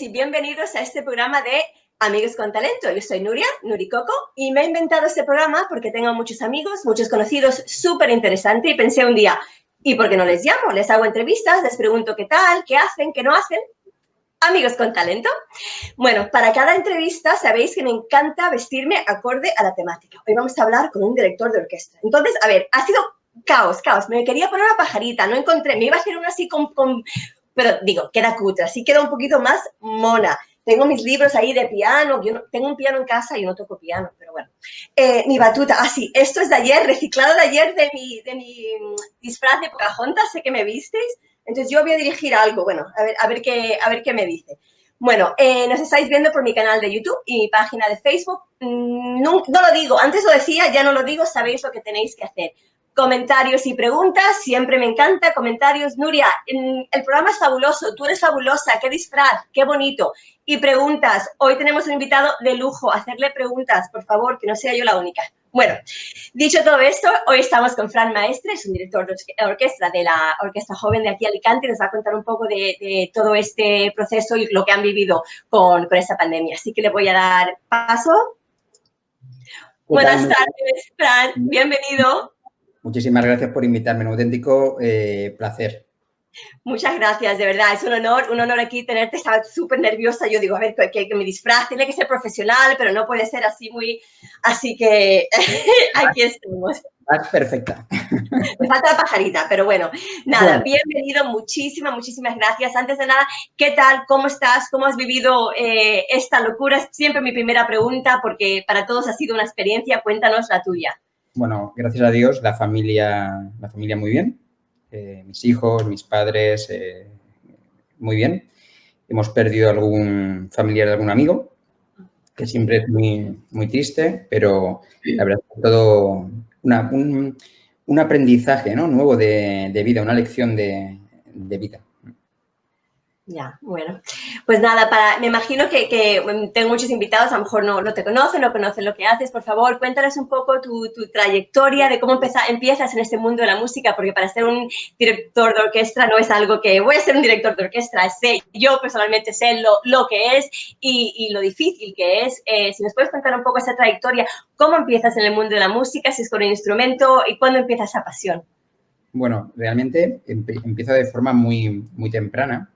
y bienvenidos a este programa de Amigos con Talento. Yo soy Nuria, Nuricoco, y me he inventado este programa porque tengo muchos amigos, muchos conocidos, súper interesante, y pensé un día, ¿y por qué no les llamo? Les hago entrevistas, les pregunto qué tal, qué hacen, qué no hacen. Amigos con Talento. Bueno, para cada entrevista sabéis que me encanta vestirme acorde a la temática. Hoy vamos a hablar con un director de orquesta. Entonces, a ver, ha sido caos. Me quería poner una pajarita, no encontré, me iba a hacer una así pero digo, queda cutre, así queda un poquito más mona. Tengo mis libros ahí de piano, yo no, tengo un piano en casa y no toco piano, pero bueno. Mi batuta, sí, esto es de ayer, reciclado de ayer de mi disfraz de Pocahontas, sé que me visteis. Entonces yo voy a dirigir algo, bueno, a ver qué me dice. Bueno, nos estáis viendo por mi canal de YouTube y mi página de Facebook. No lo digo, antes lo decía, ya no lo digo, sabéis lo que tenéis que hacer. Comentarios y preguntas, siempre me encanta, comentarios. Nuria, el programa es fabuloso, tú eres fabulosa, qué disfraz, qué bonito. Y preguntas, hoy tenemos un invitado de lujo, hacerle preguntas, por favor, que no sea yo la única. Bueno, dicho todo esto, hoy estamos con Fran Maestre, es un director de orquesta de la Orquesta Joven de aquí Alicante, nos va a contar un poco de todo este proceso y lo que han vivido con esta pandemia. Así que le voy a dar paso. Buenas tardes, Fran, bienvenido. Muchísimas gracias por invitarme, un auténtico placer. Muchas gracias, de verdad, es un honor aquí tenerte, estaba súper nerviosa, yo digo, a ver, que mi disfraz tiene que ser profesional, pero no puede ser así que aquí estamos. Estás perfecta. Me falta la pajarita, pero bueno, nada, bienvenido, muchísimas gracias. Antes de nada, ¿qué tal? ¿Cómo estás? ¿Cómo has vivido esta locura? Es siempre mi primera pregunta, porque para todos ha sido una experiencia, cuéntanos la tuya. Bueno, gracias a Dios, la familia muy bien. Mis hijos, mis padres, muy bien. Hemos perdido algún familiar de algún amigo, que siempre es muy triste, pero la verdad es todo un aprendizaje, ¿no?, nuevo de vida, una lección de vida. Ya, bueno. Pues nada, me imagino que tengo muchos invitados, a lo mejor no te conocen, no conocen lo que haces. Por favor, cuéntanos un poco tu trayectoria, de cómo empiezas en este mundo de la música, porque para ser un director de orquesta no es algo que voy a ser un director de orquesta, yo personalmente sé lo que es y lo difícil que es. Si nos puedes contar un poco esa trayectoria, cómo empiezas en el mundo de la música, si es con un instrumento y cuándo empieza esa pasión. Bueno, realmente empiezo de forma muy temprana.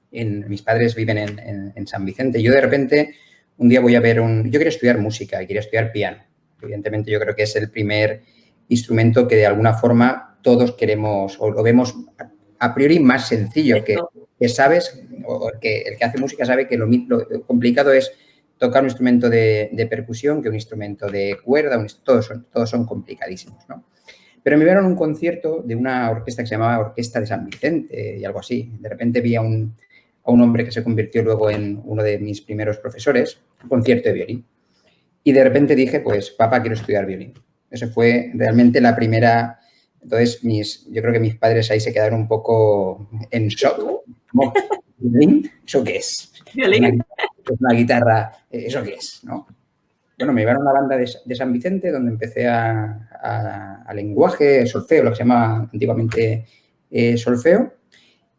Mis padres viven en San Vicente. Yo de repente un día voy a ver yo quería estudiar música y quería estudiar piano. Evidentemente yo creo que es el primer instrumento que de alguna forma todos queremos o lo vemos a priori más sencillo, que sabes, o el que hace música sabe que lo complicado es tocar un instrumento de percusión que un instrumento de cuerda, todos son complicadísimos, ¿no? Pero me vieron un concierto de una orquesta que se llamaba Orquesta de San Vicente y algo así. De repente vi a un hombre que se convirtió luego en uno de mis primeros profesores, un concierto de violín. Y de repente dije, pues, papá, quiero estudiar violín. Eso fue realmente la primera. Entonces, yo creo que mis padres ahí se quedaron un poco en shock. ¿Cómo? ¿Violín? ¿Eso qué es? ¿Violín? Es una guitarra. ¿Eso qué es? ¿No? Bueno, me llevaron a la banda de San Vicente, donde empecé a lenguaje, solfeo, lo que se llamaba antiguamente solfeo.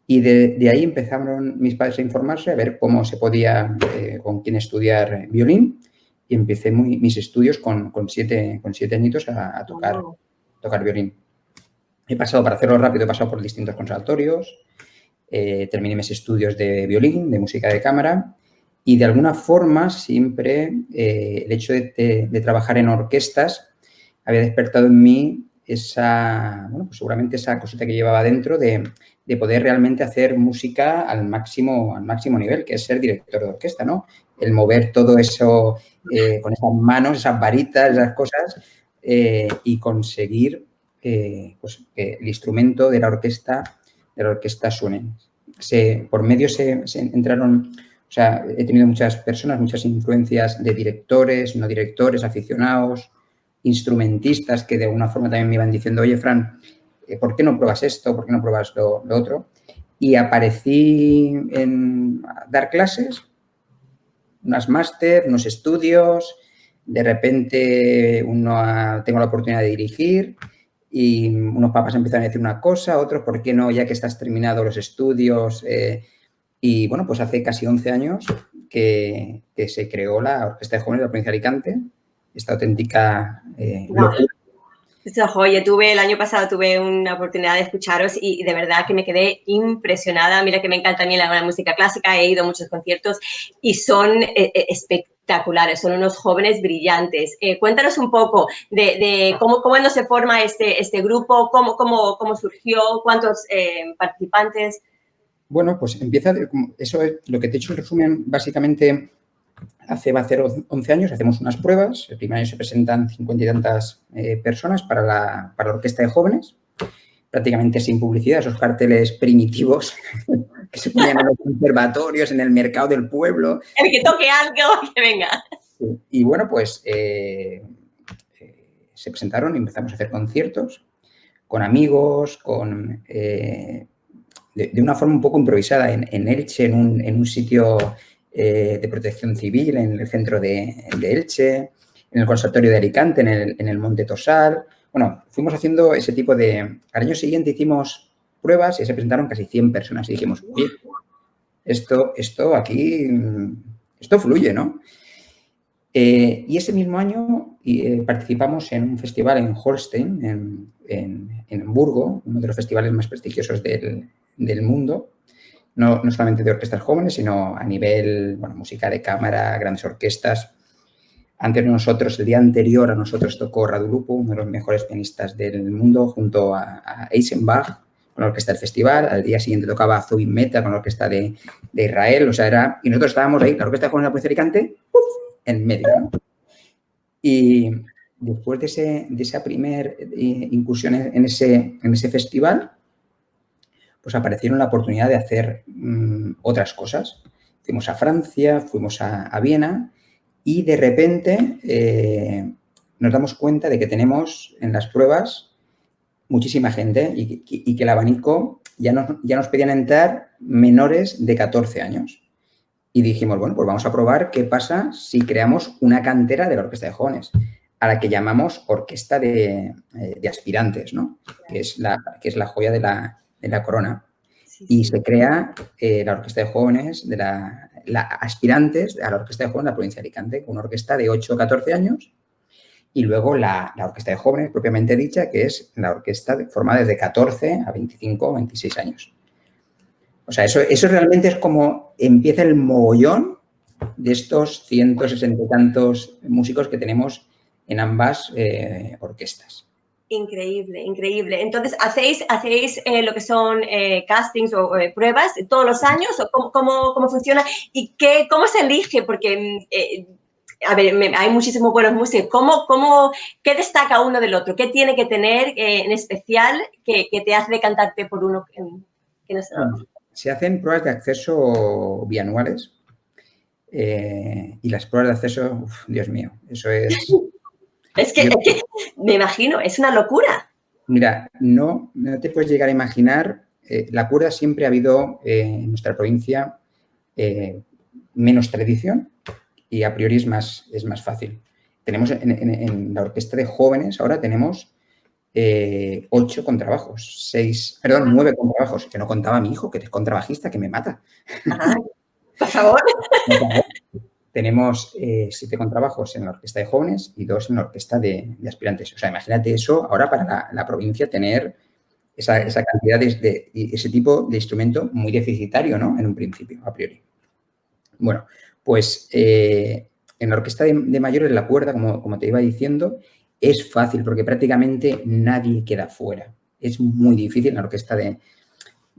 Y de ahí empezaron mis padres a informarse, a ver cómo se podía, con quién estudiar violín. Y empecé mis estudios con 7 añitos a tocar violín. Para hacerlo rápido, he pasado por distintos conservatorios. Terminé mis estudios de violín, de música de cámara. Y de alguna forma siempre el hecho de trabajar en orquestas había despertado en mí pues seguramente esa cosita que llevaba dentro de poder realmente hacer música al máximo nivel, que es ser director de orquesta, ¿no? El mover todo eso con esas manos, esas varitas, esas cosas y conseguir pues, que el instrumento de la orquesta suene. Por medio se entraron. O sea, he tenido muchas personas, muchas influencias de directores, no directores, aficionados, instrumentistas que de alguna forma también me iban diciendo, oye, Fran, ¿por qué no pruebas esto? ¿Por qué no pruebas lo otro? Y aparecí en dar clases, unas máster, unos estudios, de repente tengo la oportunidad de dirigir y unos papás empiezan a decir una cosa, otros, ¿por qué no? Ya que estás terminado los estudios, Y bueno, pues hace casi 11 años que se creó la Orquesta de Jóvenes de la Provincia de Alicante, esta auténtica locura. Oye, el año pasado tuve una oportunidad de escucharos y de verdad que me quedé impresionada. Mira que me encanta a mí la música clásica, he ido a muchos conciertos y son espectaculares, son unos jóvenes brillantes. Cuéntanos un poco de cómo se forma este grupo, cómo surgió, cuántos participantes. Bueno, pues empieza, eso es lo que te he hecho en resumen, básicamente va a hacer 11 años, hacemos unas pruebas, el primer año se presentan 50 y tantas personas para la orquesta de jóvenes, prácticamente sin publicidad, esos carteles primitivos que se ponían en los conservatorios, en el mercado del pueblo. El que toque algo, que venga. Y bueno, pues se presentaron y empezamos a hacer conciertos con amigos, de una forma un poco improvisada en Elche, en un sitio de protección civil, en el centro de Elche, en el Conservatorio de Alicante, en el Monte Tosal. Bueno, fuimos haciendo ese tipo de... Al año siguiente hicimos pruebas y se presentaron casi 100 personas y dijimos, oye, esto fluye, ¿no? Y ese mismo año participamos en un festival en Holstein, en Hamburgo, uno de los festivales más prestigiosos del mundo, no solamente de orquestas jóvenes, sino a nivel, música de cámara, grandes orquestas. Antes de nosotros, el día anterior a nosotros tocó Radu Lupu, uno de los mejores pianistas del mundo, junto a Eisenbach, con la orquesta del festival. Al día siguiente tocaba Zoe Meta con la orquesta de Israel. O sea, y nosotros estábamos ahí, la orquesta de jóvenes de la Provincia de Alicante, en medio, ¿no? Y después de esa primera incursión en ese festival, pues aparecieron la oportunidad de hacer otras cosas. Fuimos a Francia, fuimos a Viena y de repente nos damos cuenta de que tenemos en las pruebas muchísima gente y que el abanico ya nos pedían entrar menores de 14 años. Y dijimos, bueno, pues vamos a probar qué pasa si creamos una cantera de la Orquesta de Jóvenes, a la que llamamos Orquesta de Aspirantes, ¿no? Que es la joya de la corona. Y se crea la Orquesta de Jóvenes, aspirantes a la Orquesta de Jóvenes de la Provincia de Alicante, una orquesta de 8 o 14 años, y luego la Orquesta de Jóvenes, propiamente dicha, que es la orquesta formada desde 14 a 25 o 26 años. O sea, eso realmente es como empieza el mogollón de estos 160 y tantos músicos que tenemos en ambas orquestas. Increíble, increíble. Entonces, ¿hacéis lo que son castings o pruebas todos los años? ¿O cómo funciona? ¿Y cómo se elige? Porque, a ver, hay muchísimos buenos músicos. ¿Qué destaca uno del otro? ¿Qué tiene que tener en especial que te hace decantarte por uno que no sea otro? Se hacen pruebas de acceso bianuales y las pruebas de acceso, Dios mío, eso es... Es que me imagino, es una locura. Mira, no te puedes llegar a imaginar, la cuerda siempre ha habido en nuestra provincia menos tradición y a priori es más fácil. Tenemos en la orquesta de jóvenes, ahora tenemos 8 contrabajos, 9 contrabajos, que no contaba mi hijo, que es contrabajista, que me mata. Ajá, por favor. Tenemos 7 contrabajos en la orquesta de jóvenes y 2 en la orquesta de aspirantes. O sea, imagínate eso ahora para la provincia, tener esa cantidad de ese tipo de instrumento muy deficitario, ¿no? En un principio, a priori. Bueno, pues en la orquesta de mayores, la cuerda, como te iba diciendo, es fácil porque prácticamente nadie queda fuera. Es muy difícil en la orquesta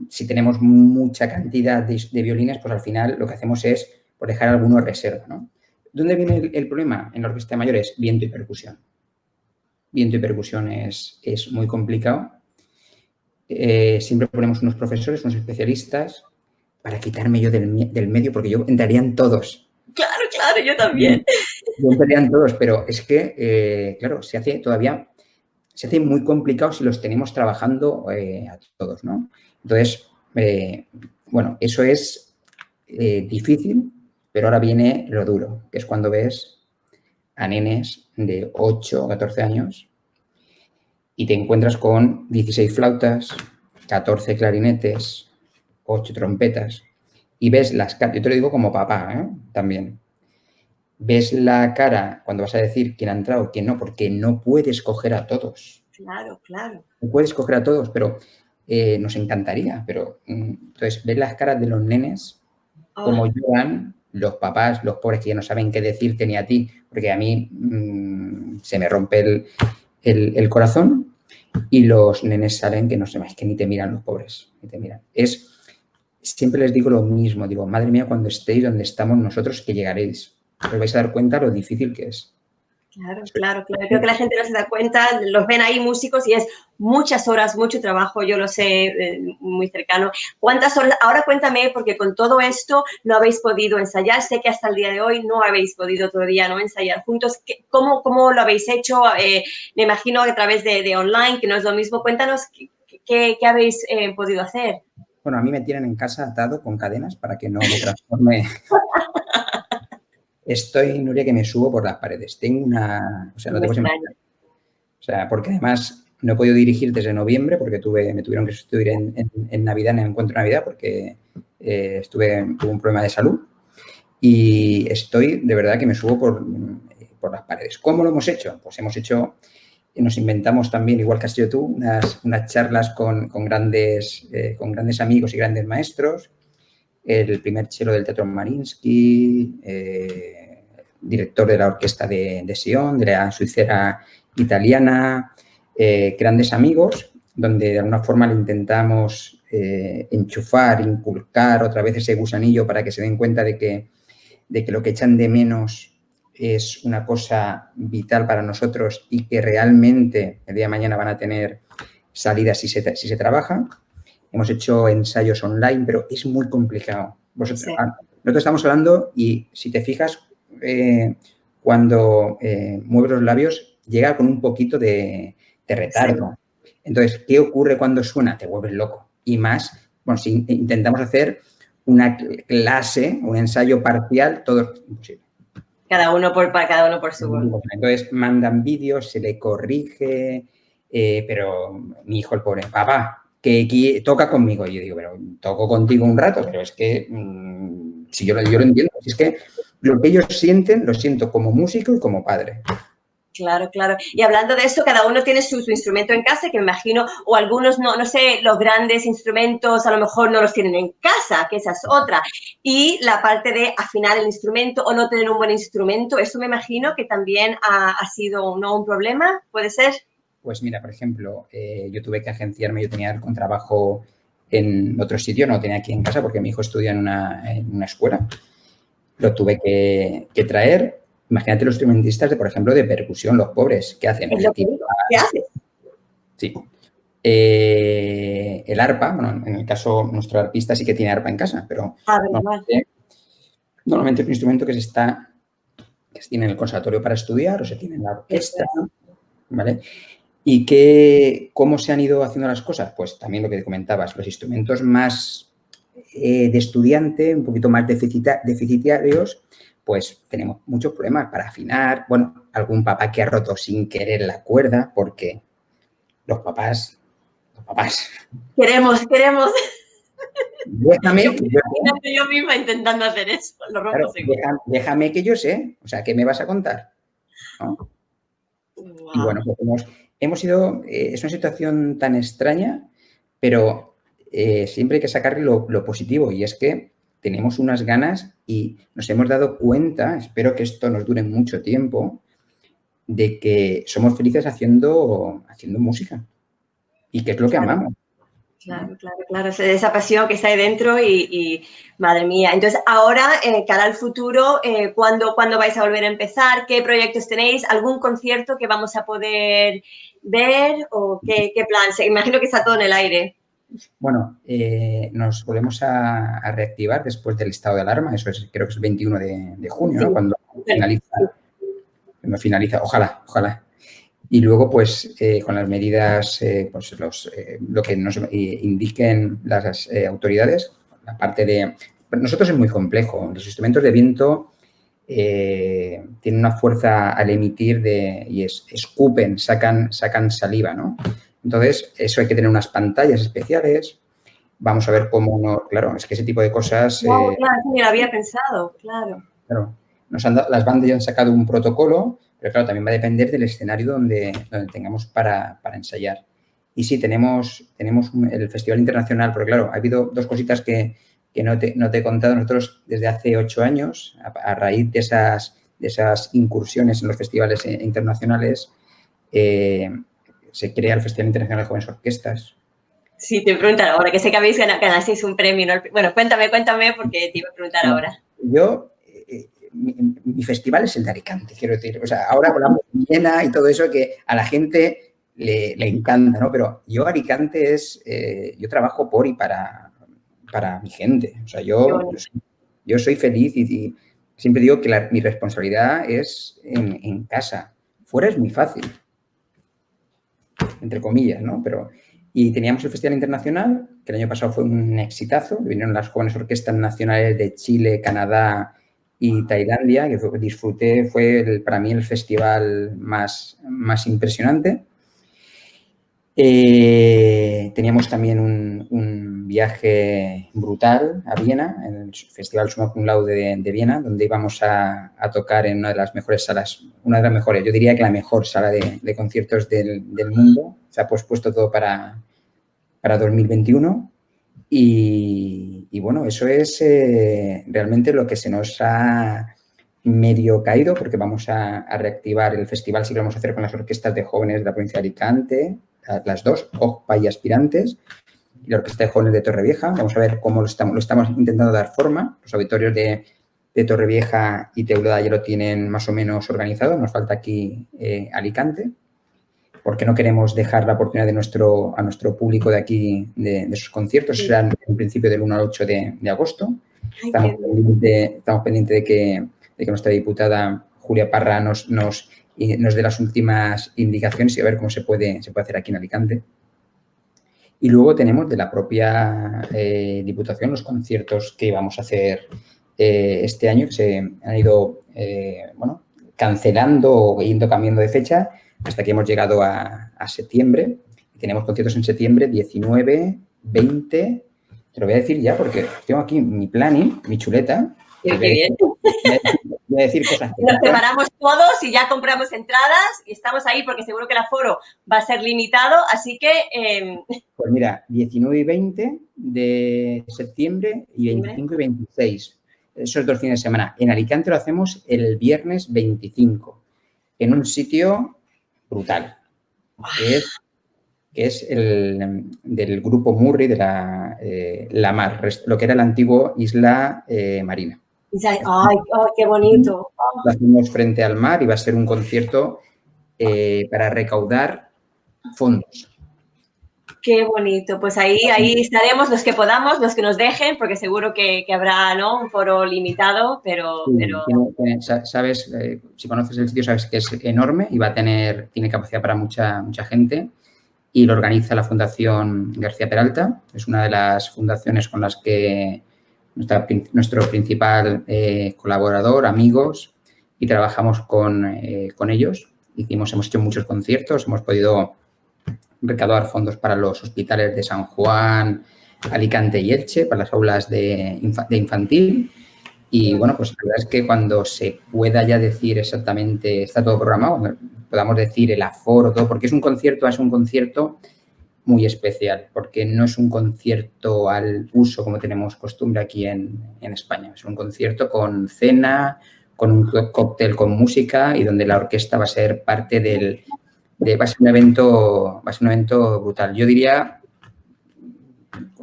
si tenemos mucha cantidad de violines, pues al final lo que hacemos es dejar alguno en reserva, ¿no? ¿Dónde viene el problema en la orquesta de mayores? Viento y percusión. Viento y percusión es muy complicado. Siempre ponemos unos profesores, unos especialistas, para quitarme yo del medio, porque yo entraría en todos. Claro, yo también. Yo entraría en todos, pero es que, claro, se hace muy complicado si los tenemos trabajando a todos, ¿no? Entonces, bueno, eso es difícil, pero ahora viene lo duro, que es cuando ves a nenes de 8 o 14 años y te encuentras con 16 flautas, 14 clarinetes, 8 trompetas y ves las caras, yo te lo digo como papá, también, ves la cara cuando vas a decir quién ha entrado, quién no, porque no puedes coger a todos. Claro, claro. No puedes coger a todos, pero nos encantaría, pero entonces ves las caras de los nenes, como lloran los papás, los pobres que ya no saben qué decirte ni a ti, porque a mí se me rompe el corazón y los nenes salen que no sé más, que ni te miran los pobres, ni te miran. Siempre les digo lo mismo, digo, madre mía, cuando estéis donde estamos nosotros, que llegaréis. Os vais a dar cuenta lo difícil que es. Claro, claro, claro. Creo que la gente no se da cuenta, los ven ahí músicos y es muchas horas, mucho trabajo, yo lo sé, muy cercano. ¿Cuántas horas? Ahora cuéntame, porque con todo esto no habéis podido ensayar, sé que hasta el día de hoy no habéis podido todavía no ensayar juntos. ¿Cómo lo habéis hecho? Me imagino que a través de online, que no es lo mismo. Cuéntanos qué habéis podido hacer. Bueno, a mí me tienen en casa atado con cadenas para que no me transforme. Estoy, Nuria, que me subo por las paredes. Tengo una... O sea, no te puedes imaginar. O sea, porque además no he podido dirigir desde noviembre porque me tuvieron que sustituir en Navidad, en el encuentro de Navidad, porque tuve un problema de salud. Y estoy, de verdad, que me subo por las paredes. ¿Cómo lo hemos hecho? Pues nos inventamos también, igual que has sido tú, unas charlas con grandes amigos y grandes maestros. El primer cello del Teatro Mariinsky, director de la orquesta de Sion, de la suicera italiana, grandes amigos, donde de alguna forma le intentamos enchufar, inculcar otra vez ese gusanillo para que se den cuenta de que lo que echan de menos es una cosa vital para nosotros y que realmente el día de mañana van a tener salida si se trabaja. Hemos hecho ensayos online, pero es muy complicado. Nosotros estamos hablando y si te fijas, cuando mueves los labios, llega con un poquito de retardo. Entonces, ¿qué ocurre cuando suena? Te vuelves loco. Y más, bueno, si intentamos hacer una clase, un ensayo parcial, todo es imposible. Cada uno por su voz. Entonces, mandan vídeos, se le corrige, pero mi hijo, el pobre, papá, que toca conmigo. Y yo digo, pero toco contigo un rato, pero es que si yo lo entiendo, si es que lo que ellos sienten, lo siento como músico y como padre. Claro, claro. Y hablando de eso, cada uno tiene su instrumento en casa, que me imagino, o algunos, no sé, los grandes instrumentos a lo mejor no los tienen en casa, que esa es otra. Y la parte de afinar el instrumento o no tener un buen instrumento, eso me imagino que también ha sido un problema, ¿puede ser? Pues mira, por ejemplo, yo tuve que agenciarme, yo tenía el contrabajo en otro sitio, no lo tenía aquí en casa porque mi hijo estudia en una escuela. Lo tuve que traer. Imagínate los instrumentistas, por ejemplo, de percusión, los pobres, ¿qué hacen? ¿Qué haces? Sí. El arpa, bueno, en el caso, nuestro arpista sí que tiene arpa en casa, pero normalmente es un instrumento que se tiene en el conservatorio para estudiar o se tiene en la orquesta, ¿vale? ¿Y cómo se han ido haciendo las cosas? Pues también lo que comentabas, los instrumentos más de estudiante, un poquito más deficitarios, pues tenemos muchos problemas para afinar. Bueno, algún papá que ha roto sin querer la cuerda, porque los papás. Queremos. Déjame. Yo misma intentando hacer eso, lo rompo claro, seguro. Déjame que yo sé, o sea, ¿qué me vas a contar? ¿No? Wow. Y bueno, pues hemos ido, es una situación tan extraña, pero siempre hay que sacarle lo positivo, y es que tenemos unas ganas y nos hemos dado cuenta, espero que esto nos dure mucho tiempo, de que somos felices haciendo música y que es lo que amamos. Claro, esa pasión que está ahí dentro y madre mía. Entonces, ahora, cara al futuro, ¿cuándo vais a volver a empezar? ¿Qué proyectos tenéis? ¿Algún concierto que vamos a poder ver? ¿O qué plan? Imagino que está todo en el aire. Bueno, nos volvemos a reactivar después del estado de alarma, eso creo que es el 21 de junio, sí, ¿no? Cuando finaliza, ojalá. Y luego, pues, con las medidas, pues lo que nos indiquen las autoridades, la parte de... Nosotros es muy complejo. Los instrumentos de viento tienen una fuerza al emitir y escupen, sacan saliva, ¿no? Entonces, eso hay que tener unas pantallas especiales vamos a ver cómo no, claro, es que ese tipo de cosas... No, claro, sí, me lo había pensado, claro. Claro, las bandas ya han sacado un protocolo, pero claro, también va a depender del escenario donde tengamos para ensayar. Y sí, tenemos el Festival Internacional, porque claro, ha habido dos cositas que no te he contado. Nosotros desde hace 8 años, a raíz de esas incursiones en los festivales internacionales, se crea el Festival Internacional de Jóvenes Orquestas. Sí, te preguntan ahora, que sé que habéis ganasteis un premio, ¿no? Bueno, cuéntame porque te iba a preguntar ahora. Yo, mi festival es el de Alicante, quiero decir. O sea, ahora hablamos de Viena y todo eso que a la gente le encanta, ¿no? Pero yo Alicante yo trabajo por y para mi gente. O sea, yo soy feliz y siempre digo que mi responsabilidad es en casa. Fuera es muy fácil, entre comillas, ¿no? Y teníamos el Festival Internacional, que el año pasado fue un exitazo. Vinieron las jóvenes orquestas nacionales de Chile, Canadá y Tailandia, que disfruté, fue para mí el festival más impresionante. Teníamos también un viaje brutal a Viena, en el Festival Summa Cum Laude de Viena, donde íbamos a tocar en una de las mejores salas, una de las mejores, yo diría que la mejor sala de conciertos del mundo. Se ha pospuesto todo para 2021 y bueno, eso es realmente lo que se nos ha medio caído, porque vamos a reactivar el festival, sí que lo vamos a hacer con las orquestas de jóvenes de la provincia de Alicante, las dos, OJPA y Aspirantes, y la Orquesta de Jóvenes de Torrevieja. Vamos a ver cómo lo estamos intentando dar forma. Los auditorios de Torrevieja y Teulada ya lo tienen más o menos organizado. Nos falta aquí Alicante, porque no queremos dejar la oportunidad a nuestro público de aquí de sus conciertos. Sí. Serán en principio del 1 al 8 de agosto. Estamos pendientes de que nuestra diputada Julia Parra nos dé las últimas indicaciones y a ver cómo se puede hacer aquí en Alicante. Y luego tenemos de la propia Diputación los conciertos que vamos a hacer este año, que se han ido cancelando o yendo cambiando de fecha hasta que hemos llegado a septiembre. Tenemos conciertos en septiembre 19, 20... Te lo voy a decir ya porque tengo aquí mi planning, mi chuleta. Qué bien. Voy a decir cosas. Nos separamos todos y ya compramos entradas y estamos ahí porque seguro que el aforo va a ser limitado, así que... Pues mira, 19 y 20 de septiembre y 25 y 26. Esos 2 fines de semana. En Alicante lo hacemos el viernes 25, en un sitio brutal, que es el del grupo Murri de la Mar, lo que era la antigua isla marina. ¡Ay, qué bonito! Lo hacemos frente al mar y va a ser un concierto para recaudar fondos. Qué bonito. Pues ahí estaremos los que podamos, los que nos dejen, porque seguro que habrá, ¿no?, un foro limitado, pero... Sabes, si conoces el sitio, sabes que es enorme y tiene capacidad para mucha gente, y lo organiza la Fundación García Peralta. Es una de las fundaciones con las que nuestro principal colaborador, amigos, y trabajamos con ellos. Hemos hecho muchos conciertos, hemos podido recaudar fondos para los hospitales de San Juan, Alicante y Elche, para las aulas de infantil. Y bueno, pues la verdad es que cuando se pueda ya decir exactamente, está todo programado, podamos decir el aforo, todo, porque es un concierto muy especial, porque no es un concierto al uso como tenemos costumbre aquí en España. Es un concierto con cena, con un cóctel con música y donde la orquesta va a ser parte va a ser un evento brutal. Yo diría,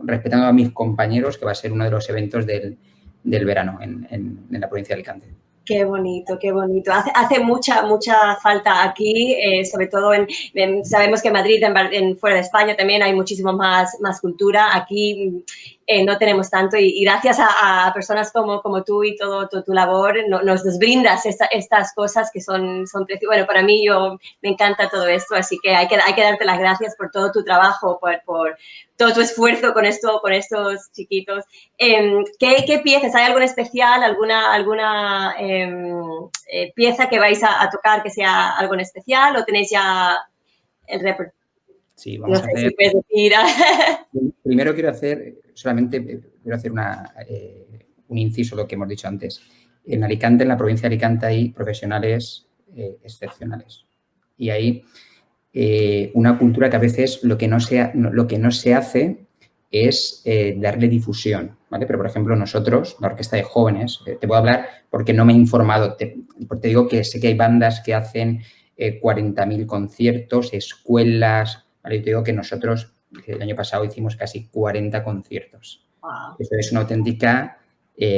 respetando a mis compañeros, que va a ser uno de los eventos del verano en la provincia de Alicante. Qué bonito, qué bonito. Hace mucha falta aquí, sobre todo sabemos que en Madrid, fuera de España también hay muchísimo más cultura. Aquí no tenemos tanto y gracias a personas como tú y todo tu labor nos brindas estas cosas que son preciosas. Bueno, para mí me encanta todo esto, así que hay que darte las gracias por todo tu trabajo, por todo tu esfuerzo con estos chiquitos. ¿Qué piezas? ¿Hay alguna especial, alguna pieza que vais a tocar que sea algo en especial o tenéis ya el repertorio? Sí, vamos a hacer... si puedes decir. Primero quiero hacer un inciso, lo que hemos dicho antes. En Alicante, en la provincia de Alicante, hay profesionales excepcionales. Y hay una cultura que a veces lo que no se hace es darle difusión, ¿vale? Pero, por ejemplo, nosotros, la Orquesta de Jóvenes, te puedo hablar porque no me he informado, porque te digo que sé que hay bandas que hacen 40.000 conciertos, escuelas, ¿vale? Yo te digo que nosotros el año pasado hicimos casi 40 conciertos. Wow. Eso es una auténtica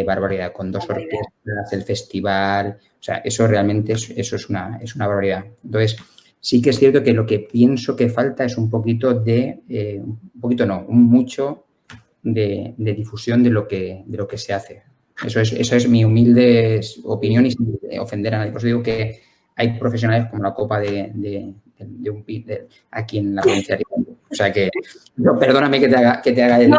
barbaridad, con 2 orquestas, el festival, o sea, eso realmente eso es una barbaridad. Entonces, sí que es cierto que lo que pienso que falta es un mucho de difusión de lo que se hace. Eso es mi humilde opinión y sin ofender a nadie. Por eso digo que hay profesionales como la Copa de aquí en la provincia de Alicante. O sea que, perdóname que te haga el... No,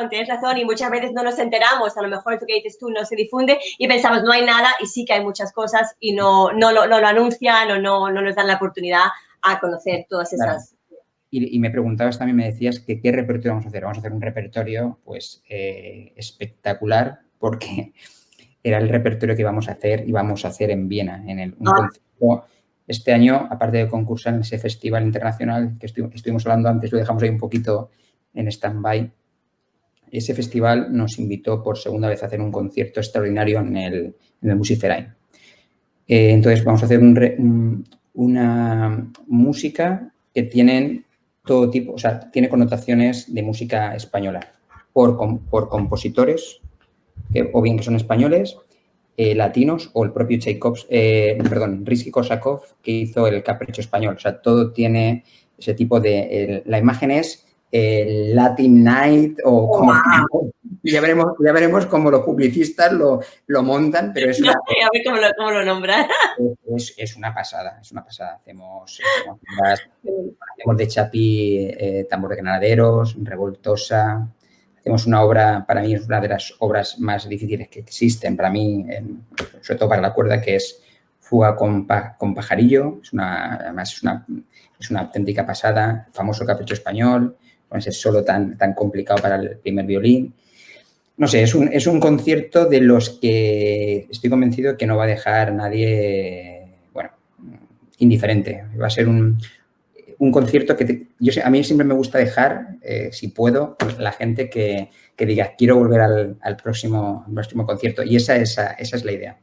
tienes razón y muchas veces no nos enteramos, a lo mejor lo que dices tú no se difunde y pensamos no hay nada y sí que hay muchas cosas y no lo anuncian o no nos dan la oportunidad a conocer todas esas... Claro. Y me preguntabas también, me decías que qué repertorio vamos a hacer. Vamos a hacer un repertorio pues espectacular porque era el repertorio que íbamos a hacer en Viena, en un concierto. Este año, aparte de concursar en ese festival internacional que estuvimos hablando antes, lo dejamos ahí un poquito en stand-by. Ese festival nos invitó por segunda vez a hacer un concierto extraordinario en el Musikverein. Entonces, vamos a hacer una música que tienen todo tipo, o sea, tiene connotaciones de música española por compositores, o bien que son españoles, latinos, o el propio Rimski-Kórsakov, que hizo el Capricho español. O sea, todo tiene ese tipo de... la imagen es el Latin Night o como... Wow. Ya veremos cómo los publicistas lo montan, pero es una... No sé, a ver cómo lo nombran. Es una pasada, es una pasada. Hacemos de Chapí, Tambor de Granaderos, Revoltosa. Hacemos una obra, para mí es una de las obras más difíciles que existen, para mí, sobre todo para la cuerda, que es Fuga con Pajarillo. Además es una auténtica pasada. El famoso Capricho español, con ese solo tan complicado para el primer violín. No sé, es un concierto de los que estoy convencido que no va a dejar nadie, indiferente. Va a ser un concierto que a mí siempre me gusta dejar, si puedo, la gente que diga, quiero volver al próximo concierto. Y esa es la idea.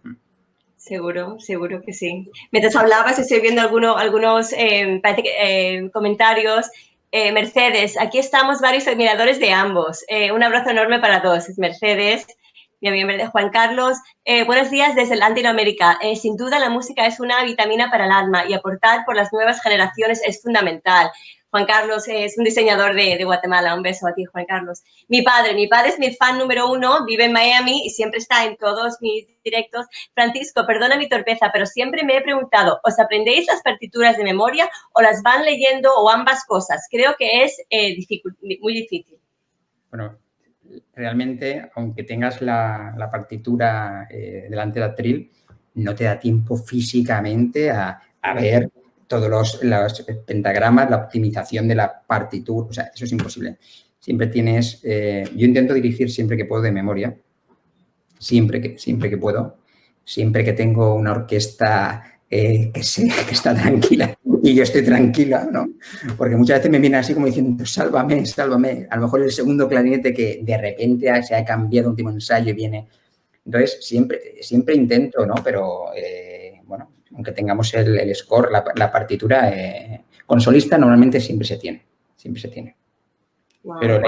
Seguro que sí. Mientras hablabas, estoy viendo algunos comentarios. Mercedes, aquí estamos varios admiradores de ambos. Un abrazo enorme para todos. Es Mercedes, mi amigo Juan Carlos. Buenos días desde Latinoamérica. Sin duda la música es una vitamina para el alma y aportar por las nuevas generaciones es fundamental. Juan Carlos es un diseñador de Guatemala. Un beso a ti, Juan Carlos. Mi padre es mi fan número 1, vive en Miami y siempre está en todos mis directos. Francisco, perdona mi torpeza, pero siempre me he preguntado, ¿os aprendéis las partituras de memoria o las van leyendo o ambas cosas? Creo que es muy difícil. Bueno, realmente, aunque tengas la partitura delante del atril, no te da tiempo físicamente a ver todos los pentagramas, la optimización de la partitura, o sea, eso es imposible. Siempre tienes... yo intento dirigir siempre que puedo de memoria, siempre que puedo, siempre que tengo una orquesta que está tranquila y yo estoy tranquila, ¿no? Porque muchas veces me vienen así como diciendo, sálvame, sálvame. A lo mejor el segundo clarinete que de repente se ha cambiado último ensayo y viene... Entonces, siempre intento, ¿no? Pero, aunque tengamos el score, la partitura, con solista normalmente siempre se tiene. Wow, pero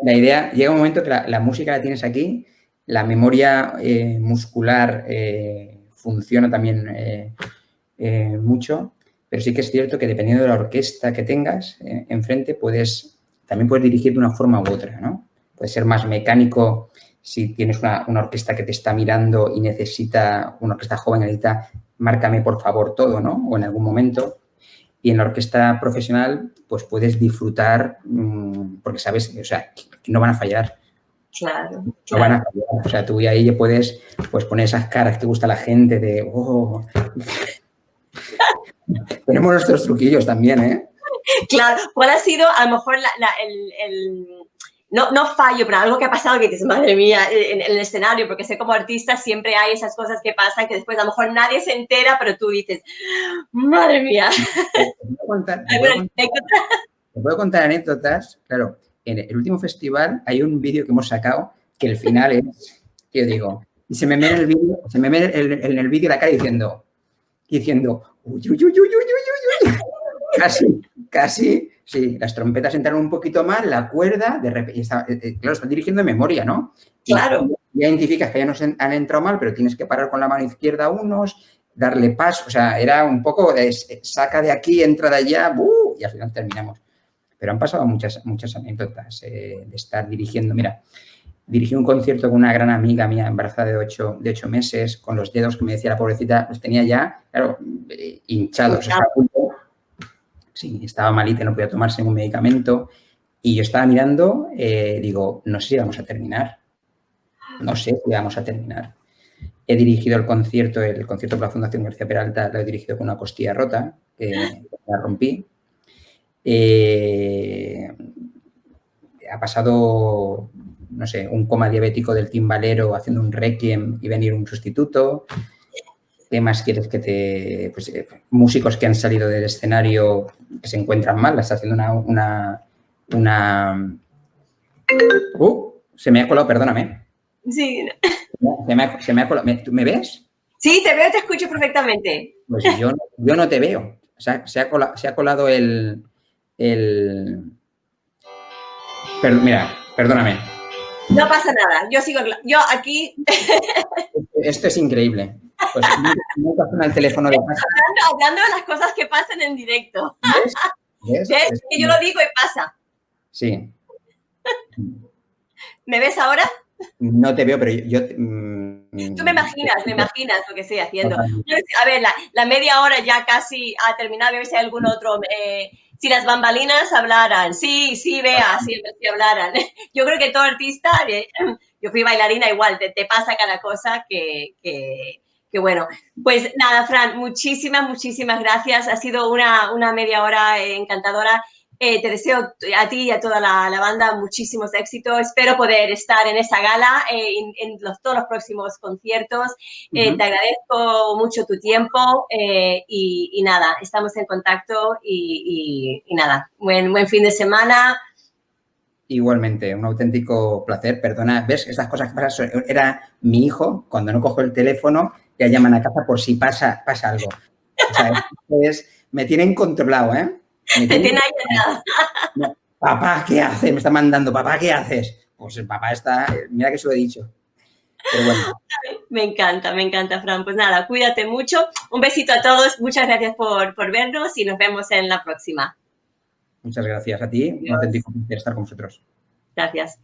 la idea, llega un momento que la música la tienes aquí, la memoria muscular funciona también mucho, pero sí que es cierto que dependiendo de la orquesta que tengas enfrente, también puedes dirigir de una forma u otra, ¿no? Puede ser más mecánico si tienes una orquesta que te está mirando y una orquesta joven necesita, márcame por favor todo, ¿no? O en algún momento. Y en la orquesta profesional, pues puedes disfrutar porque sabes, o sea, que no van a fallar. Claro. No van a fallar. O sea, tú y ahí puedes pues, poner esas caras que te gusta a la gente de, oh. Tenemos nuestros truquillos también, ¿eh? Claro, ¿cuál ha sido a lo mejor no fallo, pero algo que ha pasado que dices, madre mía, en el escenario, porque sé como artista siempre hay esas cosas que pasan que después a lo mejor nadie se entera, pero tú dices, madre mía. Te puedo contar anécdotas. Claro, en el último festival hay un vídeo que hemos sacado que el final es, que yo digo, y se me ve en el vídeo, en el vídeo la cara diciendo, uy, uy, uy, uy, uy, uy, uy. Casi, sí, las trompetas entraron un poquito mal, la cuerda, de repente, claro, están dirigiendo en memoria, ¿no? Claro. Y ya identificas que ya nos han entrado mal, pero tienes que parar con la mano izquierda unos, darle paso, o sea, era un poco de saca de aquí, entra de allá, y al final terminamos. Pero han pasado muchas anécdotas de estar dirigiendo. Mira, dirigí un concierto con una gran amiga mía embarazada de 8 meses, con los dedos que me decía la pobrecita, los tenía ya, claro, hinchados. Sí, estaba malita, no podía tomarse ningún medicamento. Y yo estaba mirando, digo, no sé si vamos a terminar. No sé si vamos a terminar. He dirigido el concierto por la Fundación García Peralta, lo he dirigido con una costilla rota, la rompí. Ha pasado, no sé, un coma diabético del timbalero haciendo un requiem y venir un sustituto. ¿Qué más quieres que te...? Pues, músicos que han salido del escenario que se encuentran mal, está haciendo se me ha colado, perdóname. Sí. Se me ha colado. ¿Me ves? Sí, te veo y te escucho perfectamente. Pues yo no te veo. O sea, se ha colado el... Mira, perdóname. No pasa nada, yo aquí... Esto es increíble. Pues nunca suena el teléfono de casa. Hablando de las cosas que pasan en directo. ¿Ves? ¿Ves? Que yo lo digo y pasa. Sí. ¿Me ves ahora? No te veo, pero yo... Tú me imaginas lo que estoy haciendo. A ver, la media hora ya casi ha terminado, a ver si hay algún otro... si las bambalinas hablaran, sí, vea, si hablaran. Yo creo que todo artista, yo fui bailarina igual, te pasa cada cosa que bueno. Pues nada, Fran, muchísimas gracias. Ha sido una media hora encantadora. Te deseo a ti y a toda la banda muchísimos éxitos. Espero poder estar en esa gala, en todos los próximos conciertos. Te agradezco mucho tu tiempo y nada, estamos en contacto y nada, buen fin de semana. Igualmente, un auténtico placer. Perdona, ¿ves? Estas cosas que pasan. Era mi hijo, cuando no cojo el teléfono, ya llaman a casa por si pasa algo. O sea, me tienen controlado, ¿eh? Me tienen ahí. No, papá, ¿qué haces? Me está mandando, papá, ¿qué haces? Pues el papá está, mira que se lo he dicho. Pero bueno. Me encanta, Fran. Pues nada, cuídate mucho. Un besito a todos. Muchas gracias por vernos y nos vemos en la próxima. Muchas gracias a ti. Un auténtico placer estar con vosotros. Gracias.